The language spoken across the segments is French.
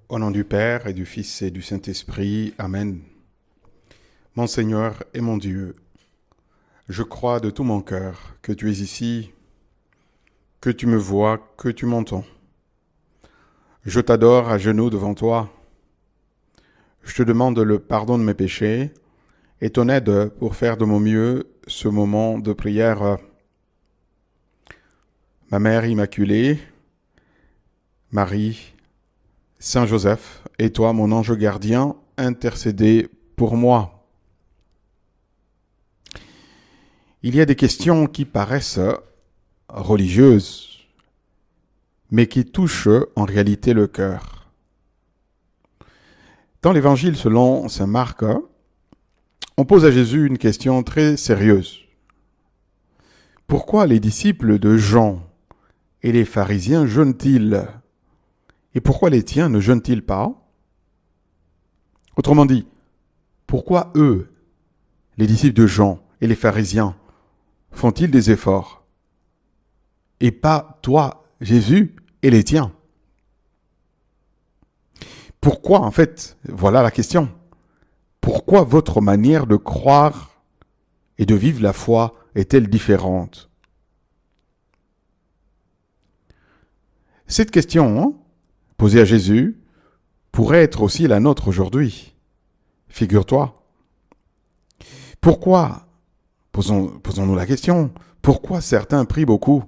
Au nom du Père et du Fils et du Saint-Esprit. Amen. Mon Seigneur et mon Dieu, je crois de tout mon cœur que tu es ici, que tu me vois, que tu m'entends. Je t'adore à genoux devant toi. Je te demande le pardon de mes péchés et ton aide pour faire de mon mieux ce moment de prière. Ma Mère Immaculée, Marie, Saint Joseph, et toi, mon ange gardien, intercédez pour moi. Il y a des questions qui paraissent religieuses, mais qui touchent en réalité le cœur. Dans l'Évangile selon saint Marc, on pose à Jésus une question très sérieuse. Pourquoi les disciples de Jean et les pharisiens jeûnent-ils? Et pourquoi les tiens ne jeûnent-ils pas? Autrement dit, pourquoi eux, les disciples de Jean et les pharisiens, font-ils des efforts? Et pas toi, Jésus, et les tiens? Pourquoi, en fait, voilà la question. Pourquoi votre manière de croire et de vivre la foi est-elle différente? Cette question, posée à Jésus, pourrait être aussi la nôtre aujourd'hui. Figure-toi. Pourquoi, posons-nous la question, pourquoi certains prient beaucoup,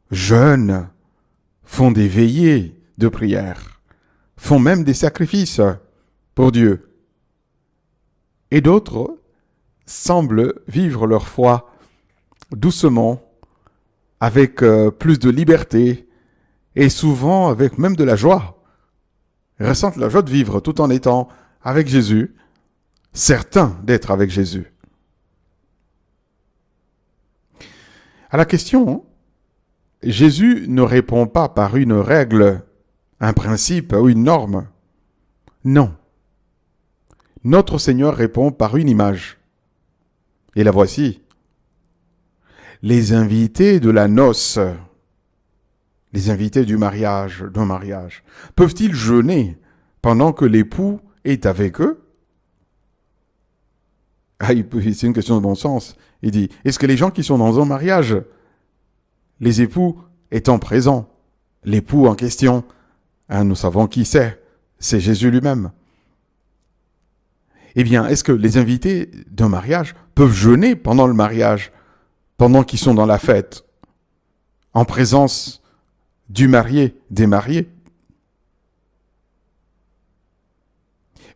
jeûnent, font des veillées de prière, font même des sacrifices pour Dieu, et d'autres semblent vivre leur foi doucement, avec plus de liberté, et souvent avec même de la joie, ressentent la joie de vivre tout en étant avec Jésus, certains d'être avec Jésus. À la question, Jésus ne répond pas par une règle, un principe ou une norme. Non. Notre Seigneur répond par une image. Et la voici. Les invités de la noce, les invités d'un mariage, peuvent-ils jeûner pendant que l'époux est avec eux? C'est une question de bon sens. Il dit, est-ce que les gens qui sont dans un mariage, les époux étant présents, l'époux en question, nous savons qui c'est Jésus lui-même. Eh bien, est-ce que les invités d'un mariage peuvent jeûner pendant le mariage, pendant qu'ils sont dans la fête, en présence du marié, des mariés?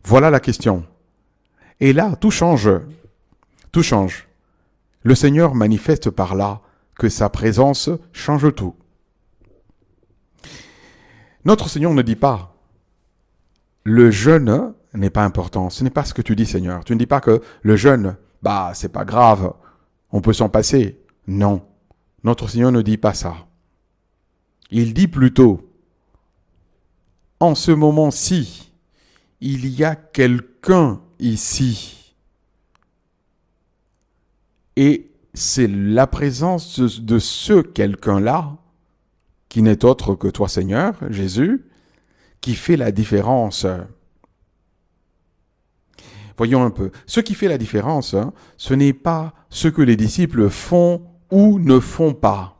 Voilà la question. Et là, tout change. Tout change. Le Seigneur manifeste par là que sa présence change tout. Notre Seigneur ne dit pas le jeûne n'est pas important. Ce n'est pas ce que tu dis, Seigneur. Tu ne dis pas que le jeûne, c'est pas grave, on peut s'en passer. Non, notre Seigneur ne dit pas ça. Il dit plutôt, en ce moment-ci, il y a quelqu'un ici. Et c'est la présence de ce quelqu'un-là, qui n'est autre que toi, Seigneur, Jésus, qui fait la différence. Voyons un peu. Ce qui fait la différence, ce n'est pas ce que les disciples font ou ne font pas.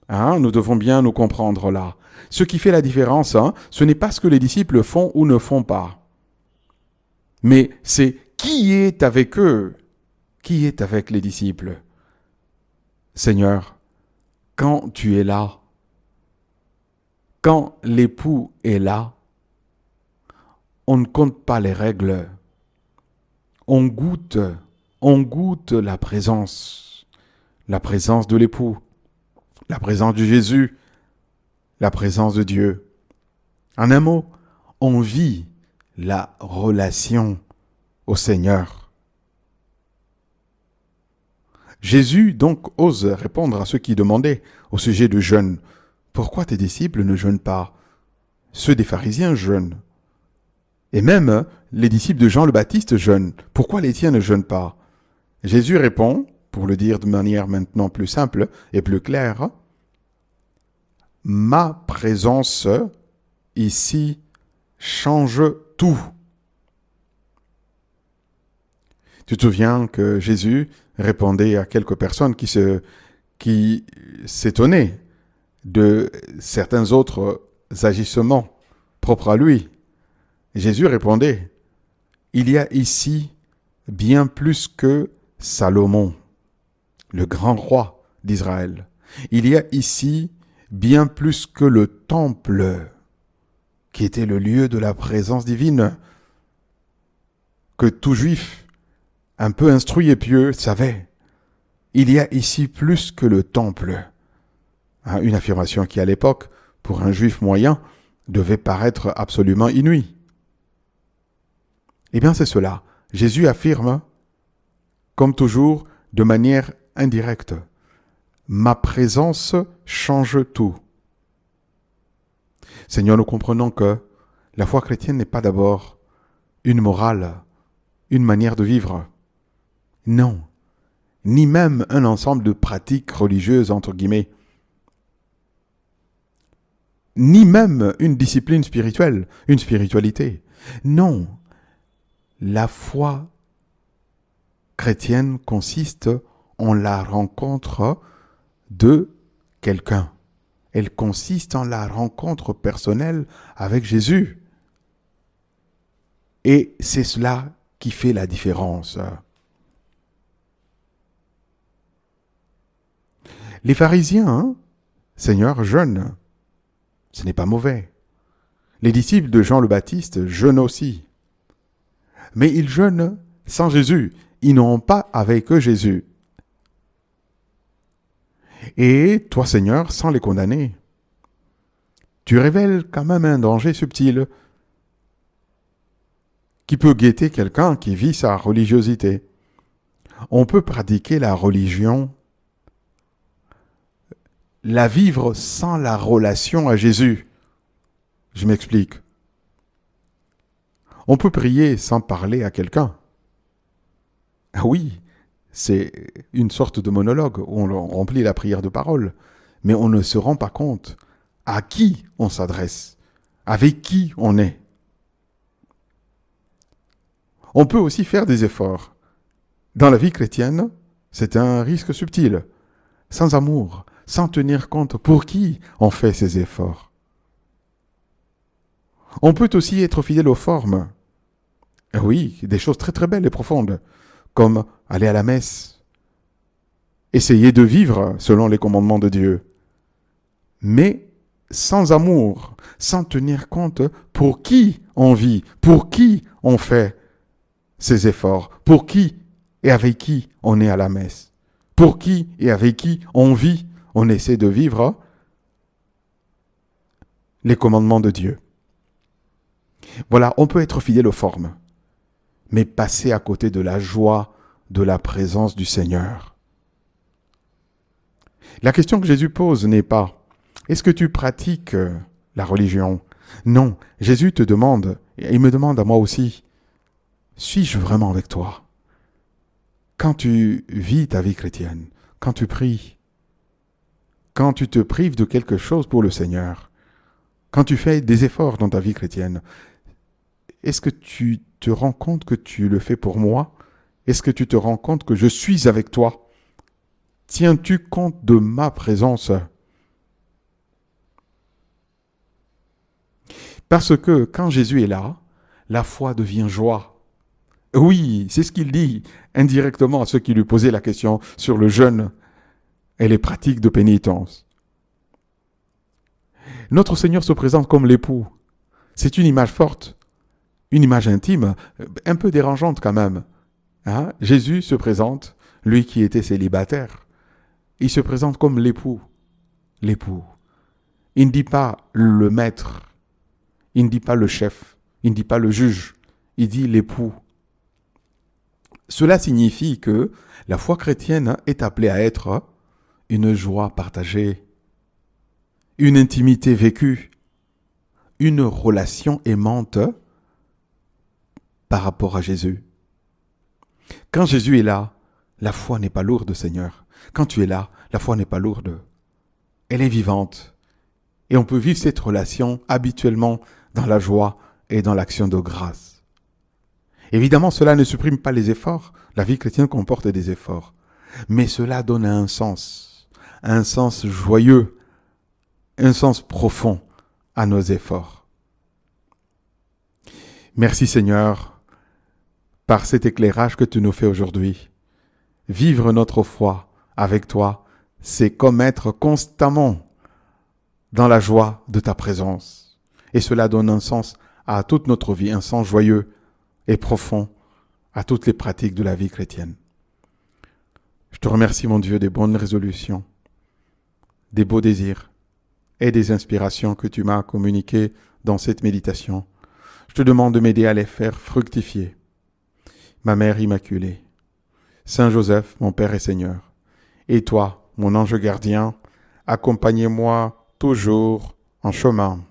Nous devons bien nous comprendre là. Ce qui fait la différence, ce n'est pas ce que les disciples font ou ne font pas. Mais c'est qui est avec eux, qui est avec les disciples. Seigneur, quand tu es là, quand l'époux est là, on ne compte pas les règles. On goûte la présence de l'époux, la présence de Jésus, la présence de Dieu. En un mot, on vit la relation au Seigneur. Jésus donc ose répondre à ceux qui demandaient au sujet du jeûne. Pourquoi tes disciples ne jeûnent pas? Ceux des pharisiens jeûnent. Et même les disciples de Jean le Baptiste jeûnent. Pourquoi les tiens ne jeûnent pas? Jésus répond, pour le dire de manière maintenant plus simple et plus claire, ma présence ici change tout. Tu te souviens que Jésus répondait à quelques personnes qui s'étonnaient de certains autres agissements propres à lui. Jésus répondait, « Il y a ici bien plus que Salomon, le grand roi d'Israël. Il y a ici bien plus que le temple, qui était le lieu de la présence divine, que tout juif, un peu instruit et pieux, savait. Il y a ici plus que le temple. » Une affirmation qui, à l'époque, pour un juif moyen, devait paraître absolument inouïe. Eh bien, c'est cela. Jésus affirme, comme toujours, de manière indirecte, « Ma présence change tout. » Seigneur, nous comprenons que la foi chrétienne n'est pas d'abord une morale, une manière de vivre. Non, ni même un ensemble de pratiques religieuses, entre guillemets, ni même une discipline spirituelle, une spiritualité. Non, la foi chrétienne consiste en la rencontre de quelqu'un. Elle consiste en la rencontre personnelle avec Jésus. Et c'est cela qui fait la différence. Les pharisiens, Seigneur, jeûnent. Ce n'est pas mauvais. Les disciples de Jean le Baptiste jeûnent aussi. Mais ils jeûnent sans Jésus. Ils n'ont pas avec eux Jésus. Et toi, Seigneur, sans les condamner, tu révèles quand même un danger subtil qui peut guetter quelqu'un qui vit sa religiosité. On peut pratiquer la religion, la vivre sans la relation à Jésus. Je m'explique. On peut prier sans parler à quelqu'un. Ah oui, c'est une sorte de monologue où on remplit la prière de parole, mais on ne se rend pas compte à qui on s'adresse, avec qui on est. On peut aussi faire des efforts. Dans la vie chrétienne, c'est un risque subtil, sans amour, sans tenir compte pour qui on fait ces efforts. On peut aussi être fidèle aux formes. Oui, des choses très très belles et profondes, comme aller à la messe, essayer de vivre selon les commandements de Dieu, mais sans amour, sans tenir compte pour qui on vit, pour qui on fait ces efforts, pour qui et avec qui on est à la messe, pour qui et avec qui on vit, on essaie de vivre les commandements de Dieu. Voilà, on peut être fidèle aux formes, mais passer à côté de la joie de la présence du Seigneur. La question que Jésus pose n'est pas « Est-ce que tu pratiques la religion ?» Non, Jésus te demande, et il me demande à moi aussi, « Suis-je vraiment avec toi ?» Quand tu vis ta vie chrétienne, quand tu pries, quand tu te prives de quelque chose pour le Seigneur, quand tu fais des efforts dans ta vie chrétienne, est-ce que tu te rends compte que tu le fais pour moi? Est-ce que tu te rends compte que je suis avec toi? Tiens-tu compte de ma présence? Parce que quand Jésus est là, la foi devient joie. Oui, c'est ce qu'il dit indirectement à ceux qui lui posaient la question sur le jeûne et les pratiques de pénitence. Notre Seigneur se présente comme l'époux. C'est une image forte, une image intime, un peu dérangeante quand même. Jésus se présente, lui qui était célibataire, il se présente comme l'époux. L'époux. Il ne dit pas le maître, il ne dit pas le chef, il ne dit pas le juge, il dit l'époux. Cela signifie que la foi chrétienne est appelée à être une joie partagée, une intimité vécue, une relation aimante par rapport à Jésus. Quand Jésus est là, la foi n'est pas lourde, Seigneur. Quand tu es là, la foi n'est pas lourde. Elle est vivante. Et on peut vivre cette relation habituellement dans la joie et dans l'action de grâce. Évidemment, cela ne supprime pas les efforts. La vie chrétienne comporte des efforts. Mais cela donne un sens joyeux, un sens profond à nos efforts. Merci Seigneur, par cet éclairage que tu nous fais aujourd'hui. Vivre notre foi avec toi, c'est comme être constamment dans la joie de ta présence. Et cela donne un sens à toute notre vie, un sens joyeux et profond à toutes les pratiques de la vie chrétienne. Je te remercie, mon Dieu, des bonnes résolutions, des beaux désirs et des inspirations que tu m'as communiquées dans cette méditation. Je te demande de m'aider à les faire fructifier. Ma Mère Immaculée, Saint Joseph, mon Père et Seigneur, et toi, mon ange gardien, accompagnez-moi toujours en chemin.